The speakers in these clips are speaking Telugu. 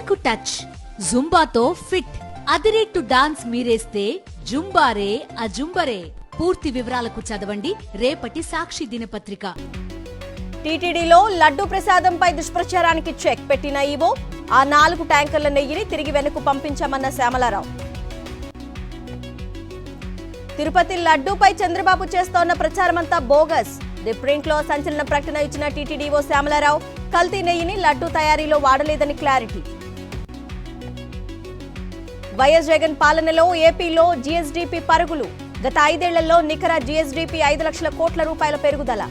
కాళ్లకు టచ్, జుంబాతో ఫిట్, అదిరేట్టు డాన్స్ మీరేస్తే జుంబారే అజుంబరే. పూర్తి వివరాలకు చదవండి రేపటి సాక్షి దినపత్రిక. టీటీడీలో లడ్డూ ప్రసాదంపై దుష్ప్రచారానికి చెక్ పెట్టిన ఈవో, ఆ 4 ట్యాంకర్ల నెయ్యిని తిరిగి వెనక్కు పంపించామన్న శ్యామలారావు. తిరుపతి లడ్డూపై చంద్రబాబు చేస్తోన్న ప్రచారమంతా బోగస్. ది ప్రింట్ లో సంచలన ప్రకటన ఇచ్చిన టీటీడీఓ శ్యామలారావు కల్తీ నెయ్యిని లడ్డూ తయారీలో వాడలేదని క్లారిటీ. వైఎస్ జగన్ పాలనలో ఏపీలో జీఎస్డీపీ పరుగులు. గత 5 ఏళ్లలో నికర జీఎస్డీపీ 5 లక్షల కోట్ల రూపాయల పెరుగుదల.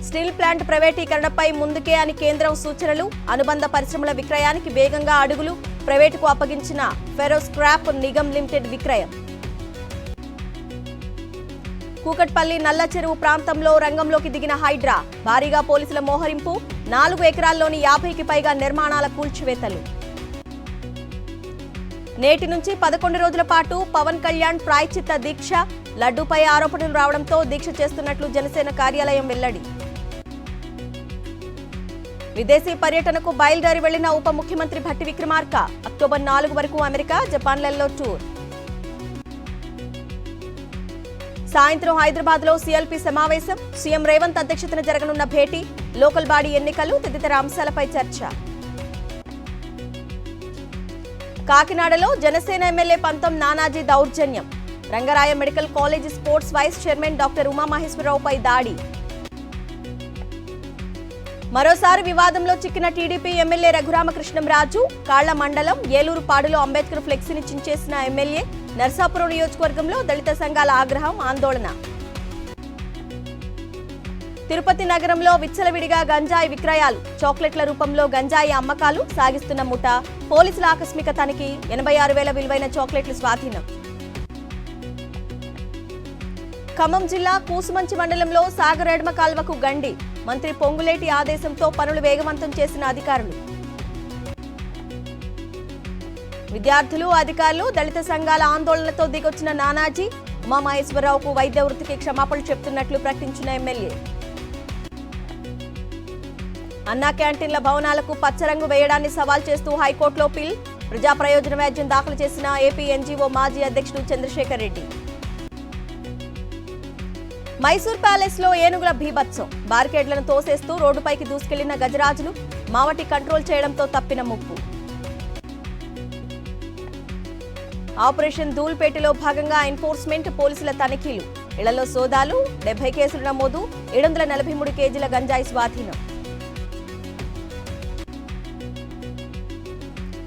స్టీల్ ప్లాంట్ ప్రైవేటీకరణపై ముందుకే అని కేంద్రం సూచనలు. అనుబంధ పరిశ్రమల విక్రయానికి వేగంగా అడుగులు. ప్రైవేటుకు అప్పగించిన ఫెరో స్క్రాప్ నిగమ్ లిమిటెడ్ విక్రయం. కూకట్పల్లి నల్ల చెరువు ప్రాంతంలో రంగంలోకి దిగిన హైడ్రా. భారీగా పోలీసుల మోహరింపు. 4 ఎకరాల్లోని 50కి పైగా నిర్మాణాల కూల్చివేతలు. నేటి నుంచి 11 రోజుల పాటు పవన్ కళ్యాణ్ ప్రాయశ్చిత్త దీక్ష. లడ్డూపై ఆరోపణలు రావడంతో దీక్ష చేస్తున్నట్లు జనసేన కార్యాలయం వెల్లడి. విదేశీ పర్యటనకు బయలుదేరి వెళ్లిన ఉప ముఖ్యమంత్రి భట్టి విక్రమార్క. అక్టోబర్ 4 వరకు అమెరికా, జపాన్లలో టూర్. సాయంత్రం హైదరాబాద్ లో సీఎల్పీ సమావేశం. సీఎం రేవంత్ అధ్యక్షతన జరగనున్న భేటీ. లోకల్ బాడీ ఎన్నికలు తదితర అంశాలపై చర్చ. కాకినాడలో జనసేన ఎమ్మెల్యే పంతం నానాజీ దౌర్జన్యం. Rangaraya medical college sports vice chairman doctor ఉమామహేశ్వరరావుపై దాడి. మరోసారి వివాదంలో చిక్కిన టీడీపీ ఎమ్మెల్యే రఘురామకృష్ణంరాజు. కాళ్ల మండలం ఏలూరుపాడులో అంబేద్కర్ ఫ్లెక్సీని చించేసిన ఎమ్మెల్యే. నర్సాపురం నియోజకవర్గంలో దళిత సంఘాల ఆగ్రహం, ఆందోళన. తిరుపతి నగరంలో విచ్చలవిడిగా గంజాయి విక్రయాలు. చాక్లెట్ల రూపంలో గంజాయి అమ్మకాలు సాగిస్తున్న ముఠా. పోలీసుల ఆకస్మిక తనిఖీ. 86,000 విలువైన చాక్లెట్లు స్వాధీనం. ఖమ్మం జిల్లా కూసుమంచి మండలంలో సాగర్ ఎడమ కాల్వకు గండి. మంత్రి పొంగులేటి ఆదేశంతో పనులు వేగవంతం చేసిన అధికారులు. విద్యార్థులు, అధికారులు, దళిత సంఘాల ఆందోళనతో దిగొచ్చిన నానాజీ. ఉమామహేశ్వరరావుకు వైద్య వృత్తికి క్షమాపణలు చెప్తున్నట్లు ప్రకటించిన ఎమ్మెల్యే. అన్నా క్యాంటీన్ల భవనాలకు పచ్చరంగు వేయడాన్ని సవాల్ చేస్తూ హైకోర్టులో పిల్. ప్రజా ప్రయోజన వ్యాజ్యం దాఖలు చేసిన ఏపీ ఎన్జీఓ మాజీ అధ్యక్షుడు చంద్రశేఖర్ రెడ్డి. మైసూర్ ప్యాలెస్ లో ఏనుగుల బీభత్సం. బార్కెడ్లను తోసేస్తూ రోడ్డుపైకి దూసుకెళ్లిన గజరాజులు. మావటి కంట్రోల్ చేయడంతో తప్పిన ముప్పు. ఆపరేషన్ ధూల్పేటలో భాగంగా ఎన్ఫోర్స్మెంట్ పోలీసుల తనిఖీలు. ఇళ్లలో సోదాలు. 70 కేసులు నమోదు. 743 కేజీల గంజాయి స్వాధీనం.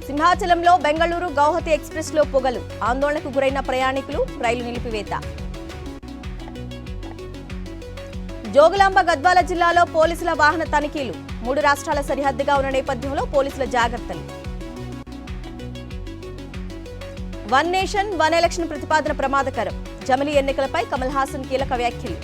సింహాచలంలో బెంగళూరు గౌహతి ఎక్స్ప్రెస్ లో పొగలు. ఆందోళనకు గురైన ప్రయాణికులు. రైలు నిలిపివేత. జోగులాంబ గద్వాల జిల్లాలో పోలీసుల వాహన తనిఖీలు. 3 రాష్ట్రాల సరిహద్దుగా ఉన్న నేపథ్యంలో పోలీసుల జాగ్రత్తలు. వన్ నేషన్ వన్ ఎలక్షన్ ప్రతిపాదన ప్రమాదకరం. జమిలీ ఎన్నికలపై కమల్ హాసన్ కీలక వ్యాఖ్యలు.